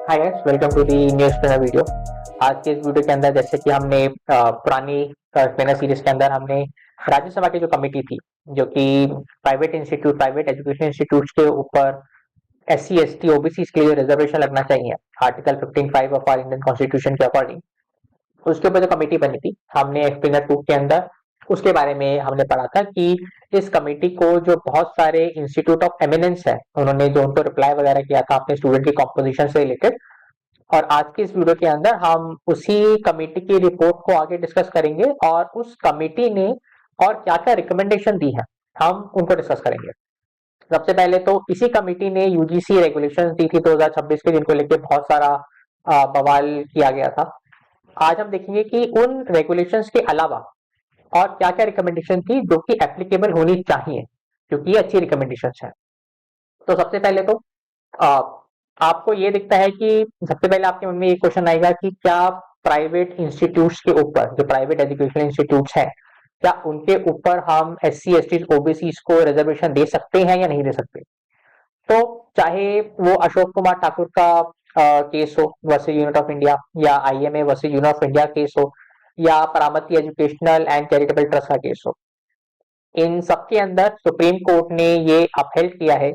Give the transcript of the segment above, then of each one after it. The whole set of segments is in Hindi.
Hi guys, welcome to the new spinner video. आज के इस वीडियो के अंदर जैसे कि हमने पुरानी स्पिनर सीरीज के अंदर हमने राज्यसभा की जो कमेटी थी, जो कि प्राइवेट एजुकेशन इंस्टीट्यूट के ऊपर SC ST OBC के लिए रिजर्वेशन लगना चाहिए article 15(5) of our Indian constitution के अकॉर्डिंग, उसके ऊपर जो कमेटी बनी थी, हमने स्पिनर 2 के अंदर उसके बारे में हमने पढ़ा था कि इस कमेटी को जो बहुत सारे इंस्टीट्यूट ऑफ एमिनेंस है, उन्होंने जो उनको रिप्लाई वगैरह किया था अपने स्टूडेंट की कॉम्पोजिशन से रिलेटेड। और आज की इस वीडियो के अंदर हम उसी कमेटी की रिपोर्ट को आगे डिस्कस करेंगे और उस कमेटी ने और क्या-क्या रिकमेंडेशन दी है, हम उनको डिस्कस करेंगे। सबसे पहले तो इसी कमेटी ने यूजीसी रेगुलेशंस दी थी 2026 के, जिनको लेके बहुत सारा बवाल किया गया था। आज हम देखेंगे कि उन रेगुलेशंस के अलावा और क्या-क्या रिकमेंडेशन थी जो कि एप्लीकेबल होनी चाहिए, क्योंकि ये अच्छी रिकमेंडेशंस हैं। तो सबसे पहले तो आ, आपको ये दिखता है कि सबसे पहले आपके मन में ये क्वेश्चन आएगा कि क्या प्राइवेट इंस्टीट्यूट्स के ऊपर, जो प्राइवेट एजुकेशन इंस्टीट्यूट्स हैं, क्या उनके ऊपर हम SC ST OBC को रिजर्वेशन दे सकते हैं या नहीं दे सकते। तो चाहे वो अशोक कुमार ठाकुर का केस हो वर्सेस यूनिट ऑफ इंडिया, या IMA versus unit of India case हो, या परामती एजुकेशनल एंड चैरिटेबल ट्रस्ट का केस हो, इन सबके अंदर सुप्रीम कोर्ट ने ये अपहेल्ड किया है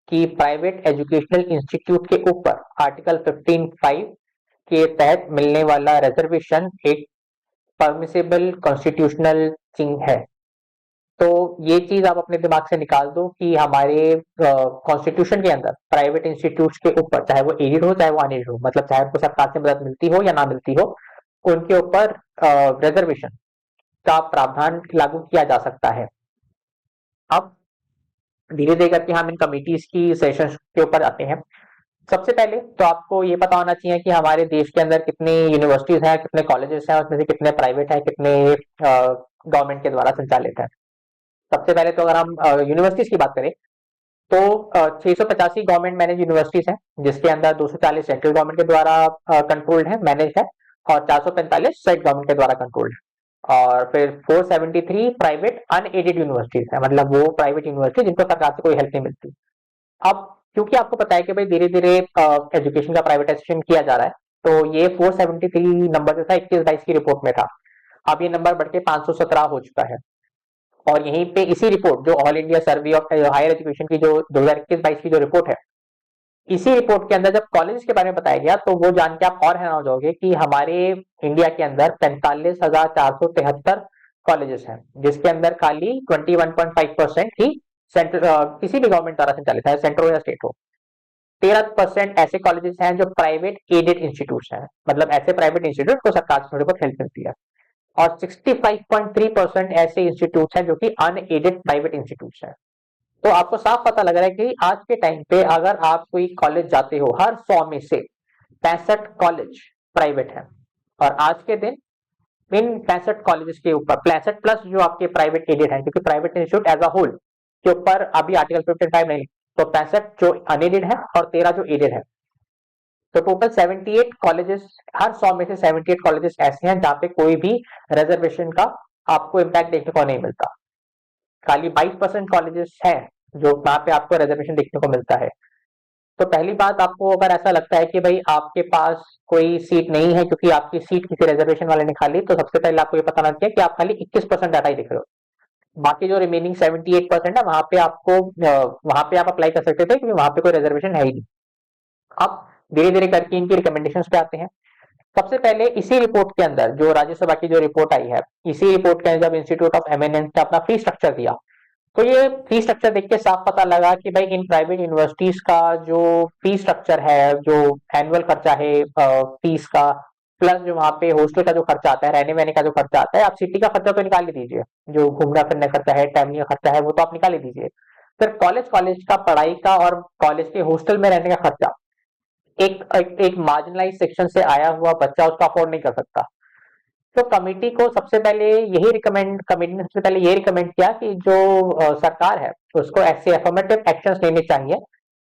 कि प्राइवेट एजुकेशनल इंस्टीट्यूट के ऊपर आर्टिकल 15(5) के तहत मिलने वाला रिजर्वेशन एक परमिसेबल कॉन्स्टिट्यूशनल थिंग है। तो ये चीज आप अपने दिमाग से निकाल दो कि हमारे कॉन्स्टिट्यूशन के अंदर प्राइवेट इंस्टीट्यूट्स के ऊपर, चाहे वो एडेड हो चाहे वो अनएडेड हो, मतलब चाहे उनको सरकार से मदद मिलती हो या ना मिलती हो, उनके ऊपर रिजर्वेशन का प्रावधान लागू किया जा सकता है। अब धीरे धीरे करके हम इन कमिटीज की सेशंस के ऊपर आते हैं। सबसे पहले तो आपको ये पता होना चाहिए कि हमारे देश के अंदर कितनी यूनिवर्सिटीज हैं, कितने कॉलेजेस हैं, उसमें से कितने प्राइवेट हैं, कितने गवर्नमेंट के द्वारा संचालित हैं। सबसे पहले तो अगर हम यूनिवर्सिटीज की बात करें तो 685 गवर्नमेंट मैनेज यूनिवर्सिटीज हैं, जिसके अंदर 240 सेंट्रल गवर्नमेंट के द्वारा कंट्रोल्ड है, मैनेज है, और 445 स्टेट गवर्नमेंट के द्वारा कंट्रोल्ड है। और फिर 473 प्राइवेट अनएडेड यूनिवर्सिटीज है, मतलब वो प्राइवेट यूनिवर्सिटी जिनको सरकार से कोई हेल्प नहीं मिलती। अब क्योंकि आपको पता है कि भाई धीरे धीरे एजुकेशन का प्राइवेटाइजेशन किया जा रहा है, तो ये 473 नंबर जो था 21-22 की रिपोर्ट में था, अब ये नंबर बढ़ के 517 हो चुका है। और यहीं पे इसी रिपोर्ट, जो all India survey of higher education की जो 2021-22 की जो रिपोर्ट है, इसी रिपोर्ट के अंदर जब कॉलेज के बारे में बताया गया, तो वो जान के आप और हैरान हो जाओगे कि हमारे इंडिया के अंदर 45,473 कॉलेजेस हैं, जिसके अंदर खाली 21.5% ही सेंट्रल किसी भी गवर्नमेंट द्वारा संचालित है, सेंट्रल या स्टेट हो। 13% ऐसे कॉलेजेस हैं जो प्राइवेट एडेड इंस्टीट्यूट हैं, मतलब ऐसे प्राइवेट इंस्टीट्यूट को सरकार से थोड़ी बहुत हेल्प मिलती है। और 65.3% ऐसे इंस्टीट्यूट हैं जो कि अनएडेड प्राइवेट इंस्टीट्यूट हैं। तो आपको साफ पता लग रहा है कि आज के टाइम पे अगर आप कोई कॉलेज जाते हो, हर 100 में से 65 कॉलेज प्राइवेट है। और आज के दिन इन 65 कॉलेजेस के ऊपर 65 प्लस जो आपके प्राइवेट एडेड है, क्योंकि private institute as a whole के ऊपर अभी आर्टिकल 55 नहीं, तो 65 जो अनएडेड है और 13 जो एडेड है, तो टोटल 78 कॉलेजेस, हर 100 में से 78 कॉलेजेस ऐसे हैं जहां पे कोई भी रिजर्वेशन का आपको इम्पैक्ट देखने को नहीं मिलता। खाली 22% कॉलेजेस हैं जो वहां पे आपको रिजर्वेशन देखने को मिलता है। तो पहली बात, आपको अगर ऐसा लगता है कि भाई आपके पास कोई सीट नहीं है क्योंकि आपकी सीट किसी रिजर्वेशन वाले ने खाली, तो सबसे पहले आपको ये पता होना चाहिए कि आप खाली 21% डाटा ही दिख रहे हो। बाकी जो रिमेनिंग 78% है, वहां पे आपको वहां पे आप अप्लाई कर सकते थे, क्योंकि वहां पे कोई रिजर्वेशन है ही नहीं। अब धीरे धीरे करके इनकी रिकमेंडेशन पे आते हैं। सबसे पहले इसी रिपोर्ट के अंदर, जो राज्यसभा की जो रिपोर्ट आई है, इसी रिपोर्ट के अंदर जब इंस्टीट्यूट ऑफ एमिनेंस ने अपना फी स्ट्रक्चर दिया, तो ये फी स्ट्रक्चर देख के साफ पता लगा कि भाई इन प्राइवेट यूनिवर्सिटीज का जो फी स्ट्रक्चर है, जो एनुअल खर्चा है फीस का, प्लस जो वहाँ पे हॉस्टल का जो खर्चा आता है, रहने वहने का जो खर्चा आता है, आप सिटी का खर्चा तो निकाल ही दीजिए, जो घूमना फिरने खर्चा है, ट्रैवलिंग का खर्चा है, वो तो आप निकाल ही दीजिए। फिर कॉलेज कॉलेज का पढ़ाई का और कॉलेज के हॉस्टल में रहने का खर्चा एक मार्जिनलाइज सेक्शन से आया हुआ बच्चा उसका अफोर्ड नहीं कर सकता। तो कमेटी ने सबसे पहले ये रिकमेंड किया कि जो सरकार है, उसको ऐसे अफर्मेटिव एक्शंस लेने चाहिए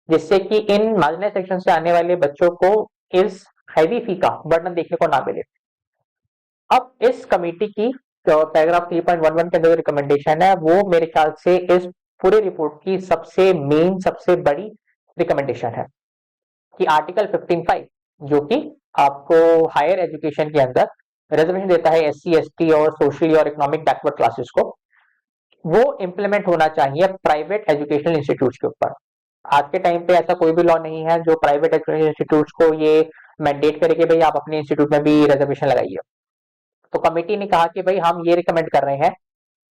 जिससे कि इन मार्जिनलाइज सेक्शन से आने वाले बच्चों को इस हैवी फी का बर्डन देखने को ना मिले। अब इस कमेटी की पैराग्राफ 3.11 के अंदर रिकमेंडेशन है, वो मेरे ख्याल से इस पूरे रिपोर्ट की सबसे मेन, सबसे बड़ी रिकमेंडेशन है कि आर्टिकल 15(5) जो कि आपको हायर एजुकेशन के अंदर रिजर्वेशन देता है एससी एसटी और सोशली और इकोनॉमिक बैकवर्ड क्लासेस को, वो इम्प्लीमेंट होना चाहिए प्राइवेट एजुकेशनल इंस्टीट्यूट्स के ऊपर। आज के टाइम पे ऐसा कोई भी लॉ नहीं है जो प्राइवेट एजुकेशनल इंस्टीट्यूट्स को ये मैंडेट करे कि भाई आप अपने इंस्टीट्यूट में भी रिजर्वेशन लगाइए। तो कमेटी ने कहा कि भाई हम ये रिकमेंड कर रहे हैं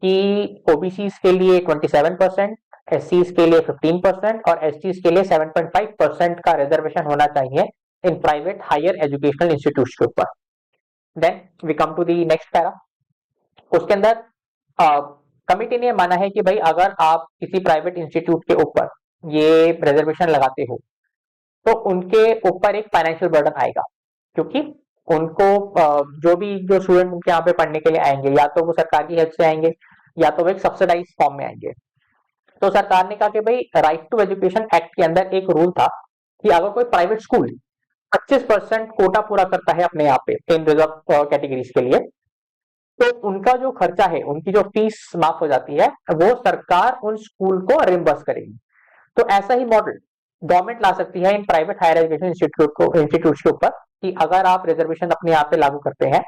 कि ओबीसी के लिए 27%, एससी के लिए 15% और एसटी के लिए 7.5% का रिजर्वेशन होना चाहिए in private higher educational institutes के ऊपर। Then we come to the next para. उसके अंदर कमिटी ने माना है कि भाई अगर आप किसी प्राइवेट इंस्टीट्यूट के ऊपर ये रिजर्वेशन लगाते हो तो उनके ऊपर एक फाइनेंशियल बर्डन आएगा, क्योंकि उनको जो स्टूडेंट उनके यहाँ पे पढ़ने के लिए आएंगे या तो वो सरकार की हेल्प से आएंगे या तो वो एक सब्सिडाइज फॉर्म में आएंगे। तो सरकार ने कहा कि भाई राइट टू एजुकेशन एक्ट के अंदर एक रूल था कि अगर कोई प्राइवेट स्कूल 25% कोटा पूरा करता है अपने यहाँ पे इन रिजर्व कैटेगरीज के लिए, तो उनका जो खर्चा है, उनकी जो फीस माफ हो जाती है, वो सरकार उन स्कूल को रिम्बर्स करेगी। तो ऐसा ही मॉडल गवर्नमेंट ला सकती है in private higher education institute के ऊपर कि अगर आप रिजर्वेशन अपने यहाँ पे लागू करते हैं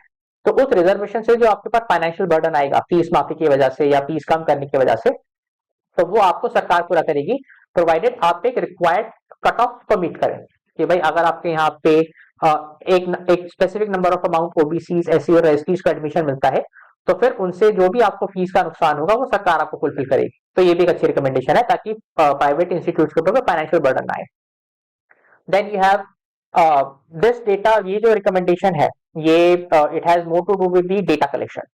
तो उस रिजर्वेशन से जो आपके पास फाइनेंशियल बर्डन आएगा फीस माफी की वजह से या फीस कम करने की वजह से, तो वो आपको सरकार पूरा करेगी, प्रोवाइडेड आप एक रिक्वायर्ड कट ऑफ को मीट करें कि भाई अगर आपके यहाँ पे एक specific number of amount OBC SC और एसटी को एडमिशन मिलता है तो फिर उनसे जो भी आपको फीस का नुकसान होगा वो सरकार आपको फुलफिल करेगी। तो ये भी एक अच्छी रिकमेंडेशन है ताकि प्राइवेट इंस्टीट्यूट के ऊपर फाइनेंशियल बर्डन ना आए। Then you have this data, ये जो रिकमेंडेशन है ये it has more to do with the data collection.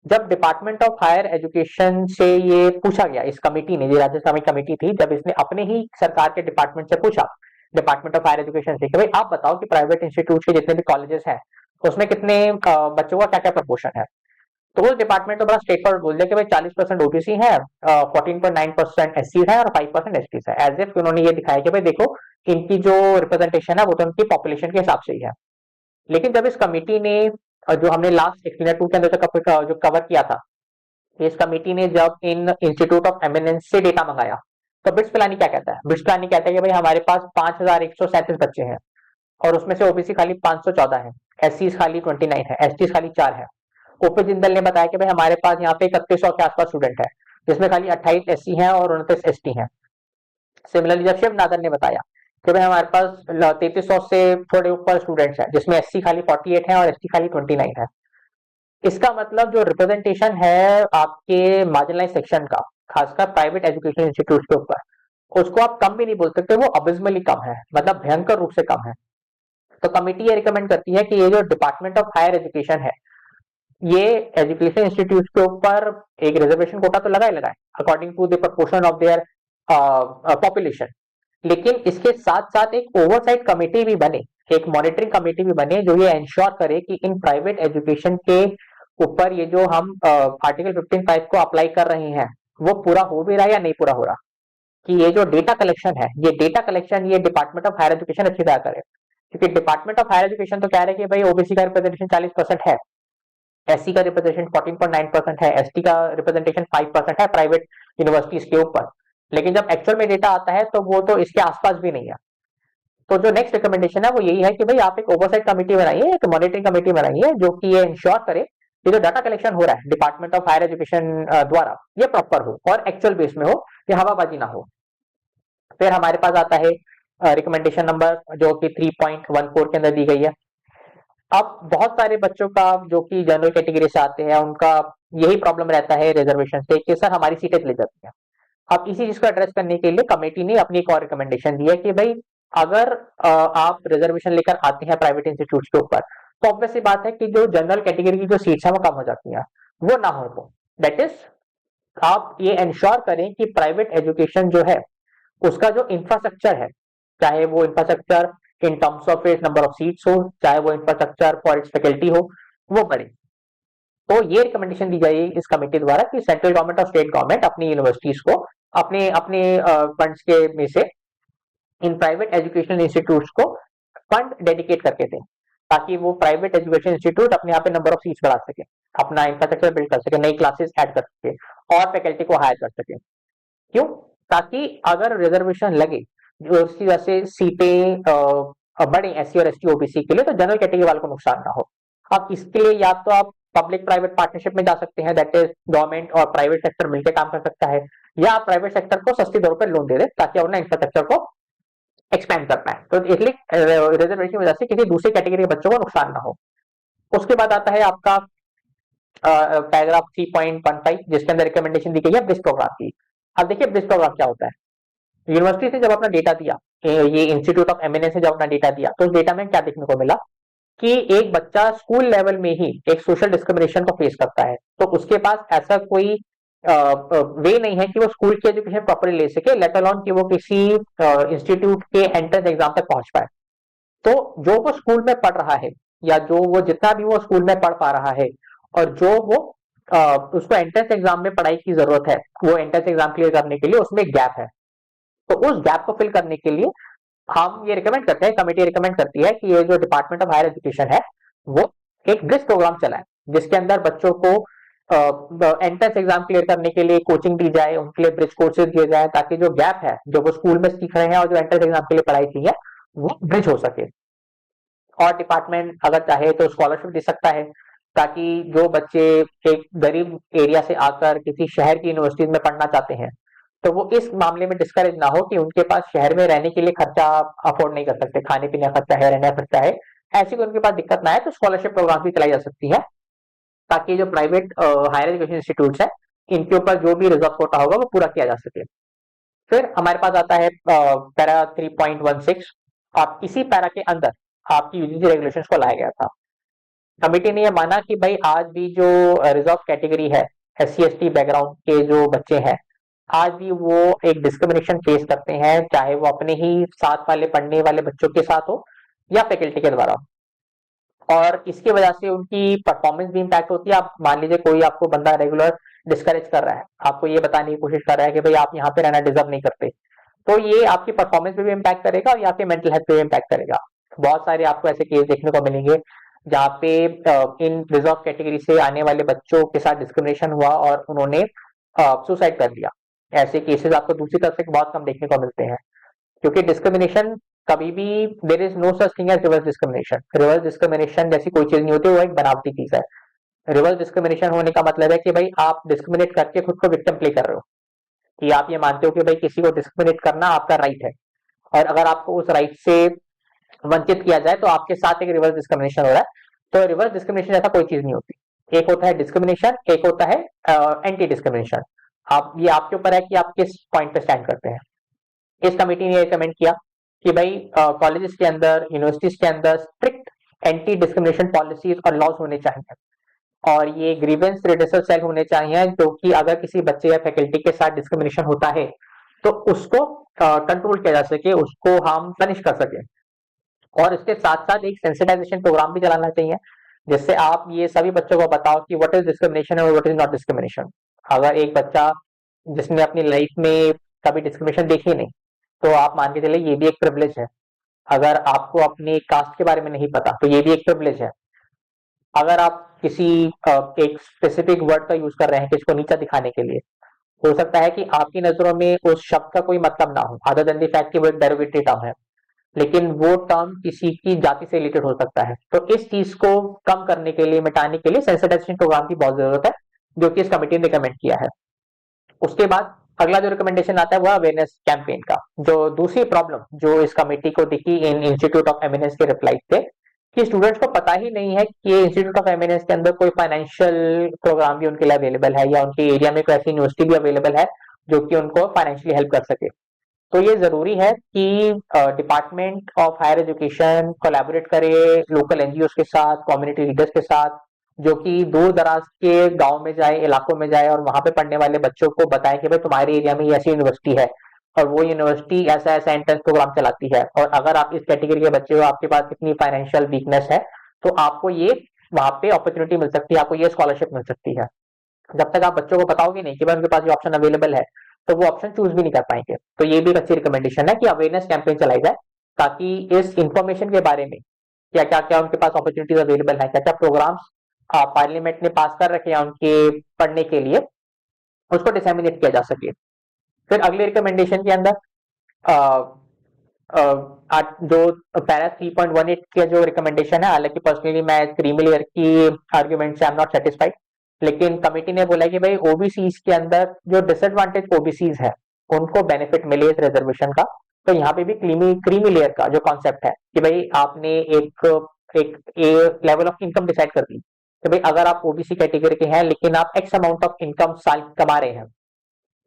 जब डिपार्टमेंट ऑफ हायर एजुकेशन से ये पूछा गया, इस कमेटी ने, ये राज्यसभा कमेटी थी, जब इसने अपने ही सरकार के डिपार्टमेंट से पूछा, डिपार्टमेंट ऑफ हायर एजुकेशन से कि भाई आप बताओ कि प्राइवेट इंस्टीट्यूट के जितने भी कॉलेजेस हैं उसमें कितने बच्चों का क्या क्या प्रपोर्शन है, तो उस डिपार्टमेंट में बड़ा स्टेट फॉरवर्ड बोल दिया कि भाई 40% ओबीसी है, 14.9% एससी है और 5% एसटी है। एज इफ उन्होंने ये दिखाया कि भाई देखो इनकी जो रिप्रेजेंटेशन है वो तो उनकी पॉपुलेशन के हिसाब से ही है। लेकिन जब इस कमेटी ने जो हमने लास्ट एक्सप्लेनर टू के अंदर जो कवर किया था, इस कमेटी ने जब इन इंस्टीट्यूट ऑफ एमिनेंस से डेटा मंगाया तो बिट्स पिलानी क्या कहता है, बिट्स पिलानी कहता है कि भाई हमारे पास 5137 बच्चे हैं और उसमें से ओबीसी खाली 514 है, एससी खाली 29 है, एसटी खाली 4 है। ओपी जिंदल ने बताया कि भाई हमारे पास यहाँ पे 3100 के आसपास स्टूडेंट है जिसमें खाली 28 एससी हैं और 29 एसटी हैं। सिमिलरली जब शिव नादर ने बताया कि भाई हमारे पास 3300 से थोड़े ऊपर स्टूडेंट्स हैं जिसमें एससी खाली 48 है और एसटी खाली 29 है। इसका मतलब जो रिप्रेजेंटेशन है आपके मार्जिनलाइज सेक्शन का, खासकर प्राइवेट एजुकेशन इंस्टीट्यूट के ऊपर, उसको आप कम भी नहीं बोल सकते, वो अबिस्मली कम है, मतलब भयंकर रूप से कम है। तो कमेटी ये रिकमेंड करती है कि ये जो डिपार्टमेंट ऑफ हायर एजुकेशन है ये एजुकेशन इंस्टीट्यूट के ऊपर एक रिजर्वेशन कोटा तो लगाए according to the proportion of their population, लेकिन इसके साथ साथ एक ओवरसाइट कमेटी भी बने, एक मॉनिटरिंग कमेटी भी बने जो ये इंश्योर करे कि इन प्राइवेट एजुकेशन के ऊपर ये जो हम आर्टिकल 15(5) को अप्लाई कर रहे हैं वो पूरा हो भी रहा है या नहीं पूरा हो रहा, कि ये जो डेटा कलेक्शन है ये डेटा कलेक्शन ये डिपार्टमेंट ऑफ हायर एजुकेशन अच्छी तरह करे। क्योंकि डिपार्टमेंट ऑफ हायर एजुकेशन तो कह रहे हैं कि भाई ओबीसी का रिप्रेजेंटेशन 40% है, एससी का रिप्रेजेंटेशन 14.9% है, एसटी का रिप्रेजेंटेशन 5% है प्राइवेट यूनिवर्सिटीज के ऊपर, लेकिन जब एक्चुअल में डेटा आता है तो वो तो इसके आसपास भी नहीं है। तो जो नेक्स्ट रिकमेंडेशन है वो यही है कि भाई आप एक ओवरसाइट कमेटी बनाइए, एक मॉनिटरिंग कमेटी बनाइए जो कि ये इंश्योर करे कि जो डाटा कलेक्शन हो रहा है डिपार्टमेंट ऑफ हायर एजुकेशन द्वारा ये प्रॉपर हो और एक्चुअल बेस में हो, ये हवाबाजी ना हो। फिर हमारे पास आता है रिकमेंडेशन नंबर जो कि 3.14 के अंदर दी गई है। अब बहुत सारे बच्चों का जो कि जनरल कैटेगरी से आते हैं उनका यही प्रॉब्लम रहता है रिजर्वेशन से कि सर हमारी सीटें चली जाती हैं। अब इसी चीज को एड्रेस करने के लिए कमेटी ने अपनी एक और रिकमेंडेशन दी है कि भाई अगर आप रिजर्वेशन लेकर आते हैं प्राइवेट इंस्टीट्यूट के ऊपर तो ऑब्वियस सी बात है कि जो जनरल कैटेगरी की जो सीट्स है वो कम हो जाती हैं, वो ना हो। तो दैट इज आप ये इंश्योर करें कि प्राइवेट एजुकेशन जो है उसका जो इंफ्रास्ट्रक्चर है, चाहे वो infrastructure in terms of its number of seats हो, चाहे वो इंफ्रास्ट्रक्चर फॉर इट्स फैकल्टी हो, वो बढ़े। तो ये रिकमेंडेशन दी गई इस कमेटी द्वारा कि सेंट्रल गवर्नमेंट और स्टेट गवर्नमेंट अपनी यूनिवर्सिटीज को अपने अपने फंड्स के में से इन प्राइवेट एजुकेशनल इंस्टीट्यूट्स को फंड डेडिकेट करके दें ताकि वो प्राइवेट एजुकेशन इंस्टीट्यूट अपने यहाँ पे नंबर ऑफ सीट्स बढ़ा सके, अपना इंफ्रास्ट्रक्चर बिल्ड कर सके, नई क्लासेस ऐड कर सके और फैकल्टी को हायर कर सके। क्यों? ताकि अगर रिजर्वेशन लगे जो उसकी वजह से सीटें बड़े एससी और एसटी ओबीसी के लिए, तो जनरल कैटेगरी वालों को नुकसान ना हो। अब इसके लिए या तो आप पब्लिक प्राइवेट पार्टनरशिप में जा सकते हैं, दैट इज गवर्नमेंट और प्राइवेट सेक्टर मिलकर काम कर सकता है, या आप प्राइवेट सेक्टर को सस्ती दरों पर लोन दे दें ताकि अपना इंफ्रास्ट्रक्चर को एक्सपेंड कर पाए। तो इसलिए रिजर्वेशन की वजह से किसी दूसरी कैटेगरी के बच्चों को नुकसान ना हो। उसके बाद आता है आपका पैराग्राफ 3.15 जिसके अंदर रिकमेंडेशन दी गई है ब्रिज प्रोग्राम की। अब देखिए ब्रिज प्रोग्राम क्या होता है। यूनिवर्सिटी से जब अपना डेटा दिया, ये इंस्टीट्यूट ऑफ एमिनेंस से जब अपना डेटा दिया, तो उस डेटा में क्या देखने को मिला कि एक बच्चा स्कूल लेवल में ही एक सोशल डिस्क्रिमिनेशन को फेस करता है, तो उसके पास ऐसा कोई वे नहीं है कि वो स्कूल की एजुकेशन प्रॉपरली ले सके, लेट अलोन कि वो किसी इंस्टीट्यूट के एंट्रेंस एग्जाम तक पहुंच पाए। तो जो वो स्कूल में पढ़ रहा है, या जो वो जितना भी वो स्कूल में पढ़ पा रहा है, और जो वो उसको एंट्रेंस एग्जाम में पढ़ाई की जरूरत है, वो एंट्रेंस एग्जाम क्लियर करने के लिए उसमें गैप है। तो उस गैप को फिल करने के लिए हम ये रिकमेंड करते हैं, कमेटी रिकमेंड करती है कि ये जो डिपार्टमेंट ऑफ हायर एजुकेशन है वो एक ब्रिज प्रोग्राम चलाए, जिसके अंदर बच्चों को एंट्रेंस एग्जाम क्लियर करने के लिए कोचिंग दी जाए, उनके लिए ब्रिज कोर्सेज दिए जाए, ताकि जो गैप है जो वो स्कूल में सीख रहे हैं और जो एंट्रेंस एग्जाम के लिए पढ़ाई की है वो ब्रिज हो सके। और डिपार्टमेंट अगर चाहे तो स्कॉलरशिप दे सकता है, ताकि जो बच्चे एक गरीब एरिया से आकर किसी शहर की यूनिवर्सिटीज में पढ़ना चाहते हैं, तो वो इस मामले में डिस्करेज ना हो कि उनके पास शहर में रहने के लिए खर्चा अफोर्ड नहीं कर सकते, खाने पीने का खर्चा है, रहने का खर्चा है, ऐसी कोई उनके पास दिक्कत ना है, तो स्कॉलरशिप प्रोग्राम भी चलाई जा सकती है, ताकि जो प्राइवेट हायर एजुकेशन इंस्टीट्यूट है इनके ऊपर जो भी रिजर्व कोटा होगा वो पूरा किया जा सके। फिर हमारे पास आता है पैरा 3.16। आप इसी पैरा के अंदर आपकी यूजीसी रेगुलेशंस को लाया गया था। कमिटी ने यह माना कि भाई आज भी जो रिजर्व कैटेगरी है, एससी एसटी बैकग्राउंड के जो बच्चे हैं, आज भी वो एक डिस्क्रिमिनेशन फेस करते हैं, चाहे वो अपने ही साथ वाले पढ़ने वाले बच्चों के साथ हो या फैकल्टी के द्वारा। और इसकी वजह से उनकी परफॉर्मेंस भी इम्पैक्ट होती है। आप मान लीजिए कोई आपको बंदा रेगुलर डिस्करेज कर रहा है, आपको ये बताने की कोशिश कर रहा है कि भाई आप यहाँ पे रहना डिजर्व नहीं करते, तो ये आपकी परफॉर्मेंस पे भी इम्पैक्ट करेगा और आपके मेंटल हेल्थ पे भी इम्पैक्ट करेगा। बहुत सारे आपको ऐसे केस देखने को मिलेंगे जहाँ पे इन रिजर्व कैटेगरी से आने वाले बच्चों के साथ डिस्क्रिमिनेशन हुआ और उन्होंने सुसाइड कर लिया। ऐसे केसेस आपको दूसरी तरफ से बहुत कम देखने को मिलते हैं, क्योंकि डिस्क्रिमिनेशन कभी भी, there is no such thing as reverse discrimination. Reverse discrimination जैसी कोई चीज नहीं होती, वो एक बनावटी चीज है। रिवर्स डिस्क्रिमिनेशन होने का मतलब है कि भाई आप डिस्क्रिमिनेट करके खुद को विक्टिम प्ले कर रहे हो, कि आप ये मानते हो कि भाई किसी को डिस्क्रिमिनेट करना आपका राइट है, और अगर आपको उस राइट से वंचित किया जाए तो आपके साथ एक रिवर्स डिस्क्रिमिनेशन हो रहा है। तो रिवर्स डिस्क्रिमिनेशन ऐसा कोई चीज नहीं होती। एक होता है डिस्क्रिमिनेशन, एक होता है एंटी डिस्क्रिमिनेशन। आप, ये आपके ऊपर है कि आप किस पॉइंट पे स्टैंड करते हैं। इस कमेटी ने रिकमेंड किया कि भाई कॉलेजेस के अंदर, यूनिवर्सिटीज के अंदर स्ट्रिक्ट एंटी डिस्क्रिमिनेशन पॉलिसीज और लॉज होने चाहिए, और ये ग्रीवेंस रिड्रेसल सेल होने चाहिए, जो कि अगर किसी बच्चे या फैकल्टी के साथ डिस्क्रिमिनेशन होता है तो उसको कंट्रोल किया जा सके, उसको हम पनिश कर सके। और इसके साथ साथ एक सेंसिटाइजेशन प्रोग्राम भी चलाना चाहिए, जिससे आप ये सभी बच्चों को बताओ कि व्हाट इज डिस्क्रिमिनेशन और व्हाट इज नॉट डिस्क्रिमिनेशन। अगर एक बच्चा जिसने अपनी लाइफ में कभी डिस्क्रिमिनेशन देखी नहीं, तो आप मान के चले ये भी एक प्रिविलेज है। अगर आपको अपने कास्ट के बारे में नहीं पता, तो ये भी एक प्रिविलेज है। अगर आप किसी एक स्पेसिफिक वर्ड का यूज कर रहे हैं किसको नीचा दिखाने के लिए, हो सकता है कि आपकी नजरों में उस शब्द का कोई मतलब ना हो, अदर देन द फैक्ट कि वो एक डेरिवेटिव टर्म है, लेकिन वो टर्म किसी की जाति से रिलेटेड हो सकता है। तो इस चीज को कम करने के लिए, मिटाने के लिए सेंसिटाइजेशन प्रोग्राम की बहुत जरूरत है, जो कि इस कमेटी ने रिकमेंड किया है। उसके बाद अगला जो रिकमेंडेशन आता है वह अवेयरनेस कैंपेन का। जो दूसरी प्रॉब्लम जो इस कमेटी को दिखी इन इंस्टीट्यूट ऑफ एमिनेंस के रिप्लाई थे, कि स्टूडेंट्स को पता ही नहीं है कि इंस्टीट्यूट ऑफ एमिनेंस के अंदर कोई फाइनेंशियल प्रोग्राम भी उनके लिए अवेलेबल है, या उनके एरिया में कोई ऐसी यूनिवर्सिटी भी अवेलेबल है जो कि उनको फाइनेंशियली हेल्प कर सके। तो ये जरूरी है कि department of higher education collaborate करे लोकल एनजीओ के साथ, कम्युनिटी लीडर्स के साथ, जो कि दूर दराज के गांव में जाए, इलाकों में जाए, और वहां पे पढ़ने वाले बच्चों को बताएं कि भाई तुम्हारे एरिया में ये ऐसी यूनिवर्सिटी है, और वो यूनिवर्सिटी ऐसा ऐसा एंट्रेंस प्रोग्राम चलाती है, और अगर आप इस कैटेगरी के बच्चे हो, आपके पास इतनी फाइनेंशियल वीकनेस है, तो आपको ये वहां पे अपॉर्चुनिटी मिल सकती है, आपको ये स्कॉलरशिप मिल सकती है। जब तक आप बच्चों को बताओगे नहीं कि भाई उनके पास ये ऑप्शन अवेलेबल है, तो वो ऑप्शन चूज भी नहीं कर पाएंगे। तो ये भी एक अच्छी रिकमेंडेशन है कि अवेयरनेस कैंपेन चलाई जाए, ताकि इस इंफॉर्मेशन के बारे में, क्या क्या क्या उनके पास अपॉर्चुनिटीज अवेलेबल है, क्या क्या प्रोग्राम्स पार्लियामेंट ने पास कर रखे हैं उनके पढ़ने के लिए, उसको डिसेमिनेट किया जा सके। फिर अगले रिकमेंडेशन के अंदर जो पैरा 3.18 का जो रिकमेंडेशन है, हालांकि पर्सनली मैं क्रीमी लेयर की आर्ग्यूमेंट से आई एम नॉट सेटिस्फाइड, लेकिन कमिटी ने बोला कि भाई ओबीसीज के अंदर जो डिसएडवांटेज ओबीसीज है उनको बेनिफिट मिले इस रिजर्वेशन का। तो यहाँ पे भी क्रीमी लेयर का जो कॉन्सेप्ट है कि भाई आपने एक एक लेवल ऑफ इनकम डिसाइड कर दी कि भाई अगर आप ओबीसी कैटेगरी के हैं लेकिन आप एक्स अमाउंट ऑफ इनकम साल कमा रहे हैं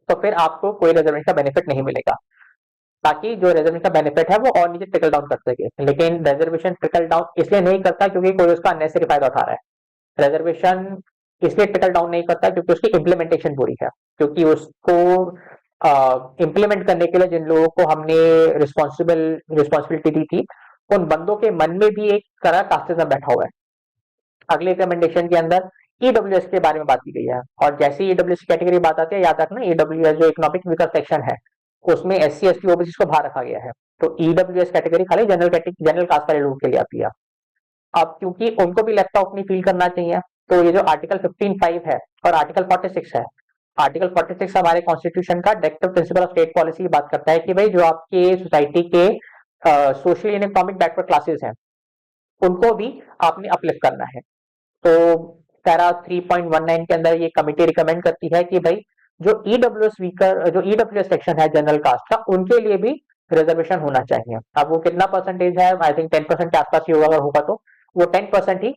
तो फिर आपको कोई रिजर्वेशन का बेनिफिट नहीं मिलेगा, ताकि जो रिजर्वेशन का बेनिफिट है वो और नीचे ट्रिकल डाउन कर सके। लेकिन रिजर्वेशन ट्रिकल डाउन इसलिए नहीं करता क्योंकि कोई उसका अननेसेसरी फायदा उठा रहा है। रिजर्वेशन इसलिए ट्रिकल डाउन नहीं करता क्योंकि उसकी इम्प्लीमेंटेशन बुरी है, क्योंकि उसको इम्प्लीमेंट करने के लिए जिन लोगों को हमने रिस्पॉन्सिबिलिटी दी थी उन बंदों के मन में भी एक तरह कास्टिज्म बैठा हुआ है। अगले रिकमेंडेशन के अंदर ईडब्ल्यूएस के बारे में बात की गई है, और जैसे ही ईडब्ल्यूएस की कैटेगरी बात आती है याद रखना ईडब्ल्यूएस जो इकोनॉमिक वीकर सेक्शन है उसमें एससी एसटी ओबीसी को बाहर रखा गया है। तो ईडब्ल्यूएस कैटेगरी खाली जनरल कास्ट वाले लोगों के लिए आती है। अब क्योंकि उनको भी लैपटॉप अपनी फील करना चाहिए, तो ये जो आर्टिकल 15(5) है और आर्टिकल 46 है, आर्टिकल 46 हमारे कॉन्स्टिट्यूशन का directive principle of state policy की बात करता है कि भाई जो आपके सोसाइटी के social and economic backward classes हैं उनको भी आपने अपलिफ्ट करना है। तो पैरा 3.19 के अंदर ये कमिटी रिकमेंड करती है कि भाई जो ईडब्ल्यूएस सेक्शन है जनरल कास्ट का उनके लिए भी रिजर्वेशन होना चाहिए। अब वो कितना परसेंटेज है, आई थिंक 10% के आसपास ही होगा, अगर होगा तो वो 10% ही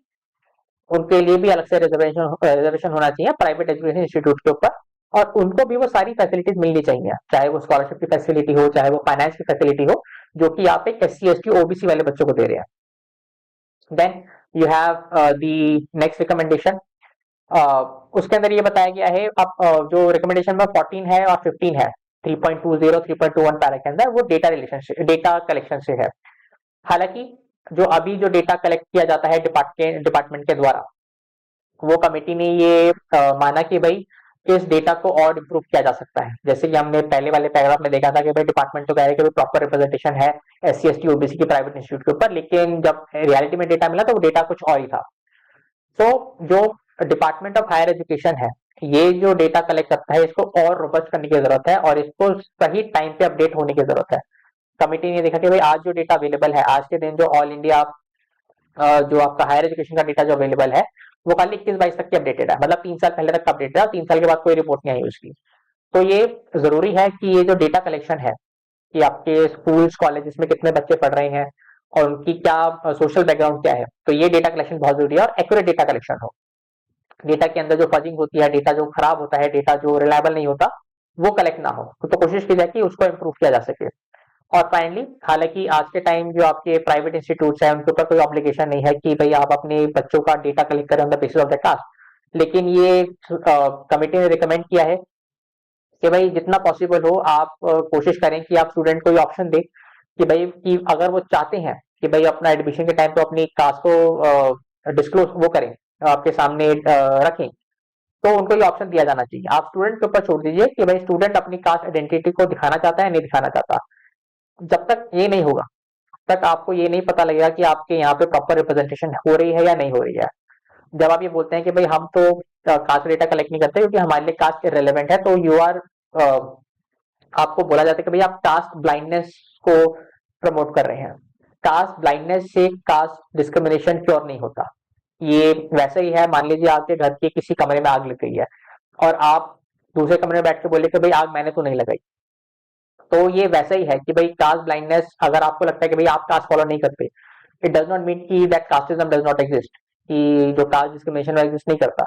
उनके लिए भी अलग से रिजर्वेशन होना चाहिए प्राइवेट एजुकेशन इंस्टीट्यूट के ऊपर, और उनको भी वो सारी फैसिलिटीज मिलनी चाहिए, चाहे वो स्कॉलरशिप की फैसिलिटी हो चाहे वो फाइनेंस की फैसिलिटी हो, जो कि आप एक एससी एसटी ओबीसी वाले बच्चों को दे रहे हैं। Then you have the next recommendation, उसके अंदर ये बताया गया है। अब जो रिकमेंडेशन में 14 है और 15 है 3.20 3.21 पैरा के अंदर वो डेटा कलेक्शन से है। हालांकि जो अभी जो डेटा कलेक्ट किया जाता है डिपार्टमेंट के द्वारा, वो कमेटी ने ये माना कि भाई इस डेटा को और इम्प्रूव किया जा सकता है। जैसे कि हमने पहले वाले पैराग्राफ में देखा था कि भाई डिपार्टमेंट तो कह रहे हैं कि प्रॉपर रिप्रेजेंटेशन है एससी एसटी ओबीसी की प्राइवेट इंस्टीट्यूट के ऊपर, लेकिन जब रियलिटी में डेटा मिला तो वो डेटा कुछ और ही था। तो जो डिपार्टमेंट ऑफ हायर एजुकेशन है ये जो डेटा कलेक्ट करता है इसको और रोबस्ट करने की जरूरत है और इसको सही टाइम पे अपडेट होने की जरूरत है। कमिटी ने देखा कि भाई आज जो डेटा अवेलेबल है आज के दिन, जो ऑल इंडिया जो आपका हायर एजुकेशन का डेटा जो अवेलेबल है वो खाली 21-22 तक की अपडेटेड है, मतलब 3 साल पहले तक अपडेटेड है और 3 साल के बाद कोई रिपोर्ट नहीं आई उसकी। तो ये जरूरी है कि ये जो डेटा कलेक्शन है कि आपके स्कूल्स कॉलेजेस में कितने बच्चे पढ़ रहे हैं और उनकी क्या सोशल बैकग्राउंड क्या है, तो ये डेटा कलेक्शन बहुत जरूरी है और एक्यूरेट डेटा कलेक्शन हो। डेटा के अंदर जो फजिंग होती है, डेटा जो खराब होता है, डेटा जो रिलायबल नहीं होता वो कलेक्ट ना हो, तो कोशिश की जाए कि उसको इम्प्रूव किया जा सके। और फाइनली, हालांकि आज के टाइम जो आपके प्राइवेट इंस्टीट्यूट्स हैं उनके ऊपर कोई ऑब्लिगेशन नहीं है कि भाई आप अपने बच्चों का डेटा कलेक्ट करें on the basis of the caste, लेकिन ये कमिटी ने रिकमेंड किया है कि भाई जितना पॉसिबल हो आप कोशिश करें कि आप स्टूडेंट को ये ऑप्शन दें कि भाई कि अगर वो चाहते हैं कि भाई अपना एडमिशन के टाइम पे अपनी कास्ट को डिस्क्लोज वो करें, आपके सामने रखें, तो उनको ये ऑप्शन दिया जाना चाहिए। आप स्टूडेंट के ऊपर छोड़ दीजिए कि भाई स्टूडेंट अपनी कास्ट आइडेंटिटी को दिखाना चाहता है नहीं दिखाना चाहता। जब तक ये नहीं होगा तक आपको ये नहीं पता लगेगा कि आपके यहाँ पे प्रॉपर रिप्रेजेंटेशन हो रही है या नहीं हो रही है। जब आप ये बोलते हैं कि भाई हम तो कास्ट डेटा कलेक्ट नहीं करते क्योंकि हमारे लिए कास्ट इरेलेवेंट है, तो यू आर आपको बोला जाता है कि भाई आप कास्ट ब्लाइंडनेस को प्रमोट कर रहे हैं। कास्ट ब्लाइंडनेस से कास्ट डिस्क्रिमिनेशन क्योर नहीं होता। ये वैसे ही है, मान लीजिए आपके घर के किसी कमरे में आग लग गई है और आप दूसरे कमरे में बैठ के बोले कि भाई आग मैंने तो नहीं लगाई, तो ये वैसा ही है कि भाई कास्ट ब्लाइंडनेस, अगर आपको लगता है कि भाई आप कास्ट फॉलो नहीं करते, इट डज नॉट मीन कि that casteism does not exist, कि जो कास्ट डिस्क्रिमिनेशन एग्जिस्ट नहीं करता।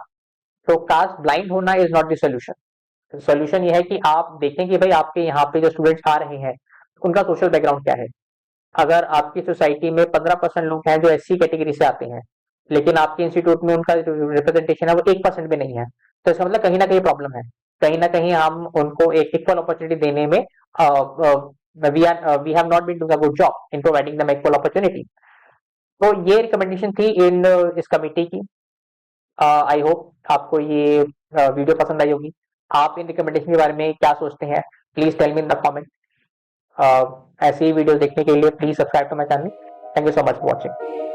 तो कास्ट ब्लाइंड होना is not the solution. Solution ये है कि आप देखें कि भाई आपके यहाँ पे जो स्टूडेंट्स आ रहे हैं उनका सोशल बैकग्राउंड क्या है। अगर आपकी सोसाइटी में 15% लोग हैं जो एससी कैटेगरी से आते हैं लेकिन आपके इंस्टीट्यूट में उनका जो रिप्रेजेंटेशन है वो 1% भी नहीं है, तो इसका मतलब कहीं ना कहीं प्रॉब्लम है। कहीं ना कहीं हम उनको एक इक्वल अपॉर्चुनिटी देने में we have not been doing a good job in providing them equal opportunity. तो ये रिकमेंडेशन थी इन इस कमिटी की। आई होप आपको ये वीडियो पसंद आई होगी। आप इन रिकमेंडेशन के बारे में क्या सोचते हैं, please tell me in the comment. ऐसी ही वीडियो देखने के लिए please subscribe to my channel. Thank you so much for watching.